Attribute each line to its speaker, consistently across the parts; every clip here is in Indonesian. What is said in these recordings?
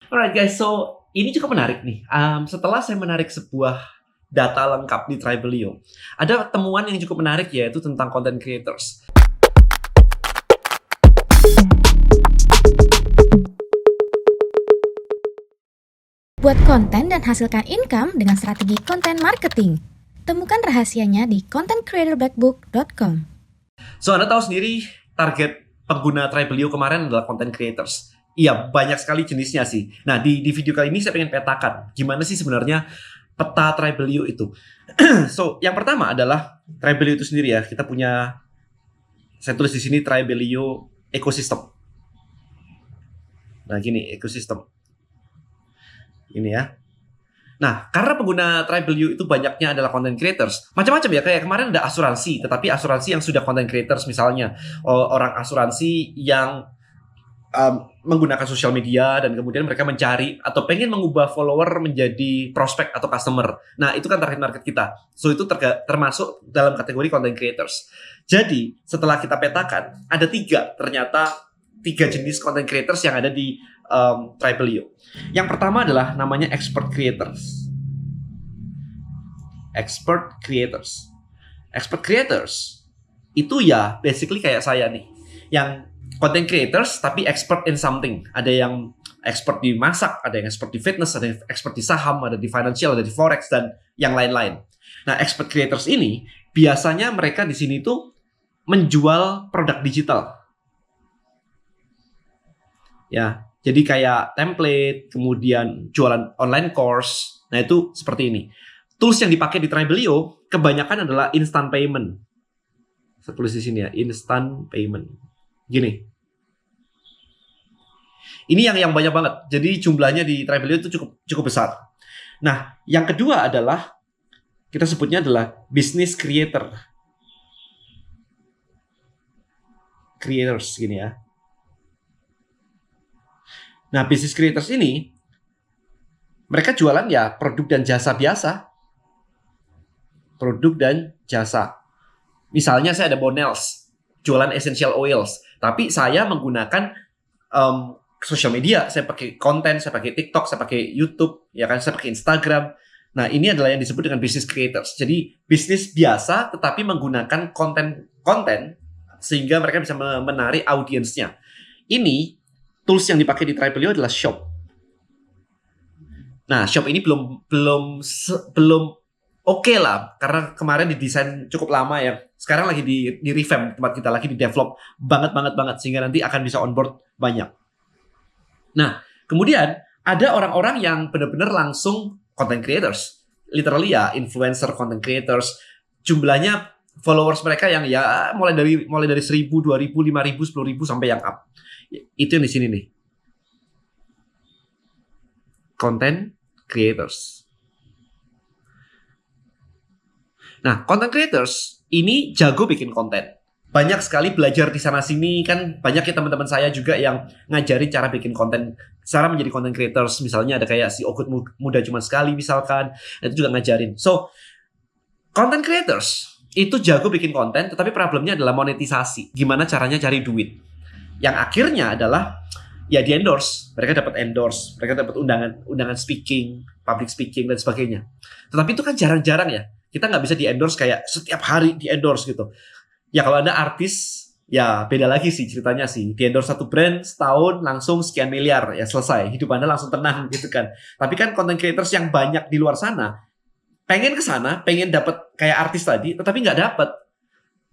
Speaker 1: Alright guys, so ini cukup menarik nih. Setelah saya menarik sebuah data lengkap di Tribelio, ada temuan yang cukup menarik yaitu tentang content creators.
Speaker 2: Buat konten dan hasilkan income dengan strategi konten marketing. Temukan rahasianya di contentcreatorblackbook.com.
Speaker 1: So, Anda tahu sendiri target pengguna Tribelio kemarin adalah content creators. Iya, banyak sekali jenisnya sih. Nah, di video kali ini saya pengen petakan gimana sih sebenarnya peta Tribelio itu. So, yang pertama adalah Tribelio itu sendiri ya. Kita punya, saya tulis di sini Tribelio ecosystem. Nah, gini, ecosystem. Ini ya. Nah, karena pengguna Tribelio itu banyaknya adalah content creators, macam-macam ya. Kayak kemarin ada asuransi, tetapi asuransi yang sudah content creators misalnya. Orang asuransi yang menggunakan sosial media dan kemudian mereka mencari atau pengen mengubah follower menjadi prospek atau customer. Nah, itu kan target market kita. So, itu termasuk dalam kategori content creators. Jadi, setelah kita petakan, ada ternyata tiga jenis content creators yang ada di Tribelio. Yang pertama adalah namanya expert creators. Expert creators. Expert creators itu ya basically kayak saya nih, yang content creators tapi expert in something. Ada yang expert di masak, ada yang expert di fitness, ada yang expert di saham, ada di financial, ada di forex dan yang lain-lain. Nah, expert creators ini biasanya mereka di sini tuh menjual produk digital. Ya, jadi kayak template, kemudian jualan online course. Nah, itu seperti ini. Tools yang dipakai di Tribelio kebanyakan adalah instant payment. Saya tulis di sini ya, instant payment. Gini. Ini yang banyak banget. Jadi jumlahnya di Tribelio itu cukup besar. Nah, yang kedua adalah kita sebutnya adalah business creator. Creators gini ya. Nah, business creators ini mereka jualan ya produk dan jasa biasa. Produk dan jasa. Misalnya saya ada Bonels, jualan essential oils, tapi saya menggunakan social media, saya pakai konten, saya pakai TikTok, saya pakai YouTube, ya kan, saya pakai Instagram. Nah, ini adalah yang disebut dengan business creators. Jadi bisnis biasa tetapi menggunakan konten sehingga mereka bisa menarik audiensnya. Ini tools yang dipakai di Tribelio adalah Shop. Nah, Shop ini belum oke lah, karena kemarin didesain cukup lama ya. Sekarang lagi di revamp tempat kita, lagi di develop banget sehingga nanti akan bisa onboard banyak. Nah, kemudian ada orang-orang yang benar-benar langsung content creators, literally ya influencer content creators. Jumlahnya followers mereka yang ya mulai dari 1.000, 2.000, 5.000, 10.000 sampai yang up. Itu yang di sini nih. Content creators. Nah, content creators ini jago bikin konten. Banyak sekali belajar di sana sini, kan banyak ya teman-teman saya juga yang ngajari cara bikin konten, cara menjadi content creators. Misalnya ada kayak si Ogut Muda Cuma Sekali misalkan, itu juga ngajarin. So, content creators itu jago bikin konten, tetapi problemnya adalah monetisasi. Gimana caranya cari duit? Yang akhirnya adalah ya di endorse. Mereka dapat endorse, mereka dapat undangan speaking, public speaking dan sebagainya. Tetapi itu kan jarang-jarang ya. Kita nggak bisa di endorse kayak setiap hari di endorse gitu. Ya kalau Anda artis, ya beda lagi sih ceritanya sih. Di endorse satu brand setahun langsung sekian miliar, ya selesai. Hidup Anda langsung tenang gitu kan. Tapi kan content creators yang banyak di luar sana pengen ke sana, pengen dapat kayak artis tadi, tetapi nggak dapat.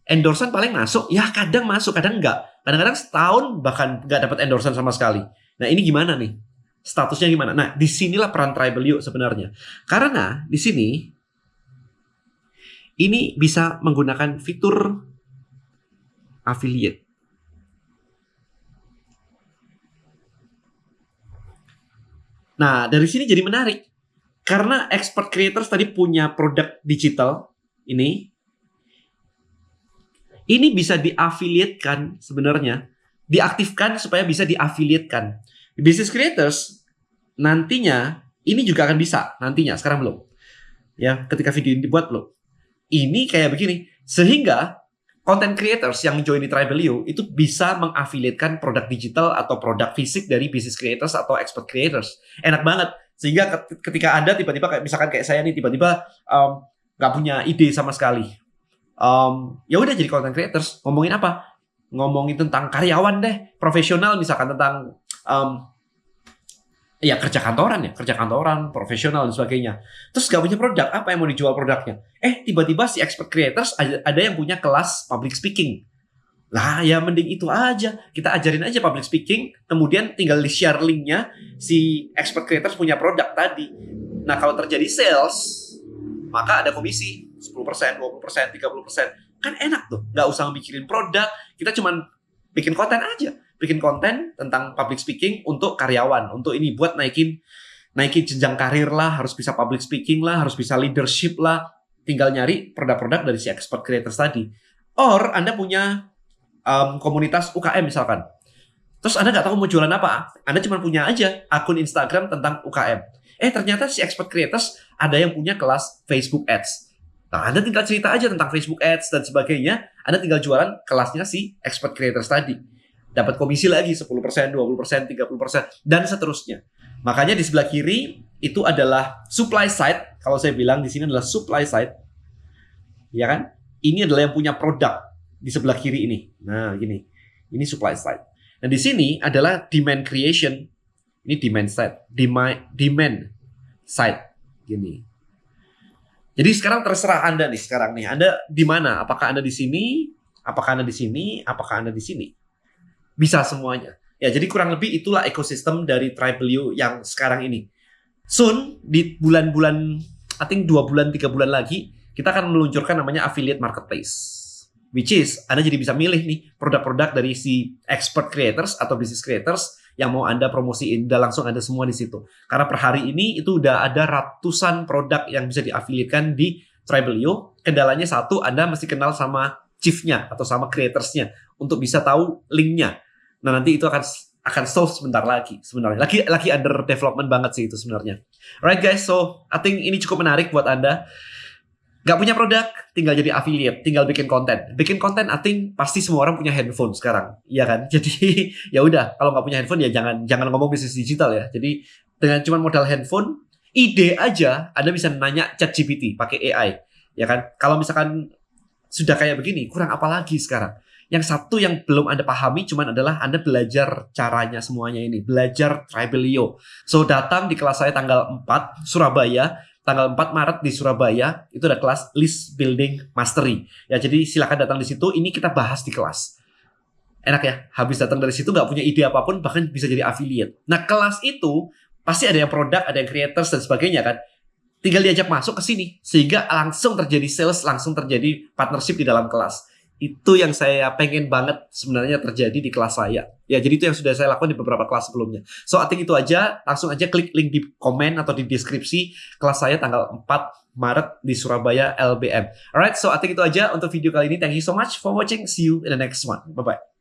Speaker 1: Endorsan paling masuk, ya kadang masuk, kadang enggak. Kadang-kadang setahun bahkan nggak dapat endorsan sama sekali. Nah, ini gimana nih? Statusnya gimana? Nah, disinilah peran Tribelio sebenarnya. Karena di sini ini bisa menggunakan fitur affiliate. Nah, dari sini jadi menarik. Karena expert creators tadi punya produk digital ini bisa diafiliatkan sebenarnya, diaktifkan supaya bisa diafiliatkan. Business creators nantinya ini juga akan bisa, nantinya, sekarang belum. Ya, ketika video ini dibuat belum. Ini kayak begini, sehingga content creators yang join di Tribelio itu bisa mengafiliatkan produk digital atau produk fisik dari business creators atau expert creators. Enak banget. Sehingga ketika Anda tiba-tiba kayak misalkan kayak saya nih tiba-tiba nggak punya ide sama sekali. Ya udah jadi content creators. Ngomongin apa? Ngomongin tentang karyawan deh, profesional misalkan tentang ya kerja kantoran, profesional dan sebagainya. Terus gak punya produk, apa yang mau dijual produknya? Tiba-tiba si expert creators ada yang punya kelas public speaking. Lah ya mending itu aja. Kita ajarin aja public speaking, kemudian tinggal di-share linknya si expert creators punya produk tadi. Nah kalau terjadi sales, maka ada komisi 10%, 20%, 30%. Kan enak tuh, gak usah mikirin produk, kita cuman bikin konten aja. Bikin konten tentang public speaking untuk karyawan, untuk ini buat naikin jenjang karir lah, harus bisa public speaking lah, harus bisa leadership lah. Tinggal nyari produk-produk dari si expert creators tadi. Or Anda punya komunitas UKM misalkan. Terus Anda nggak tahu mau jualan apa. Anda cuma punya aja akun Instagram tentang UKM. Ternyata si expert creators ada yang punya kelas Facebook Ads. Nah, Anda tinggal cerita aja tentang Facebook Ads dan sebagainya. Anda tinggal jualan kelasnya si expert creators tadi. Dapat komisi lagi 10%, 20%, 30%, dan seterusnya. Makanya di sebelah kiri itu adalah supply side. Kalau saya bilang di sini adalah supply side. Ya kan? Ini adalah yang punya produk di sebelah kiri ini. Nah, gini. Ini supply side. Dan di sini adalah demand creation. Ini demand side. Demand side. Gini. Jadi sekarang terserah Anda nih sekarang nih. Anda di mana? Apakah Anda di sini? Apakah Anda di sini? Apakah Anda di sini? Bisa semuanya. Ya, jadi kurang lebih itulah ekosistem dari Tribelio yang sekarang ini. Soon, di bulan-bulan, I think 2 bulan, 3 bulan lagi, kita akan meluncurkan namanya affiliate marketplace. Which is, Anda jadi bisa milih nih produk-produk dari si expert creators atau business creators yang mau Anda promosiin. Udah langsung ada semua di situ. Karena per hari ini itu udah ada ratusan produk yang bisa diafiliatkan di Tribelio. Kendalanya satu, Anda mesti kenal sama chief-nya atau sama creators-nya untuk bisa tahu link-nya. Nah, nanti itu akan solve sebentar lagi sebenarnya. Lagi under development banget sih itu sebenarnya. Alright guys, so I think ini cukup menarik buat Anda. Gak punya produk, tinggal jadi affiliate, tinggal bikin konten. Bikin konten, I think pasti semua orang punya handphone sekarang, iya kan? Jadi ya udah, kalau nggak punya handphone ya jangan ngomong bisnis digital ya. Jadi dengan cuma modal handphone, ide aja Anda bisa nanya ChatGPT pakai AI, ya kan? Kalau misalkan sudah kayak begini, kurang apa lagi sekarang? Yang satu yang belum Anda pahami cuman adalah Anda belajar caranya semuanya ini. Belajar Tribelio. So, datang di kelas saya tanggal 4, Surabaya. Tanggal 4 Maret di Surabaya. Itu ada kelas List Building Mastery. Ya, jadi silakan datang di situ. Ini kita bahas di kelas. Enak ya? Habis datang dari situ nggak punya ide apapun, bahkan bisa jadi affiliate. Nah, kelas itu pasti ada yang produk, ada yang creators, dan sebagainya kan. Tinggal diajak masuk ke sini. Sehingga langsung terjadi sales, langsung terjadi partnership di dalam kelas. Itu yang saya pengen banget sebenarnya terjadi di kelas saya. Ya, jadi itu yang sudah saya lakukan di beberapa kelas sebelumnya. So, I think itu aja. Langsung aja klik link di komen atau di deskripsi kelas saya tanggal 4 Maret di Surabaya LBM. Alright, so I think itu aja untuk video kali ini. Thank you so much for watching. See you in the next one. Bye-bye.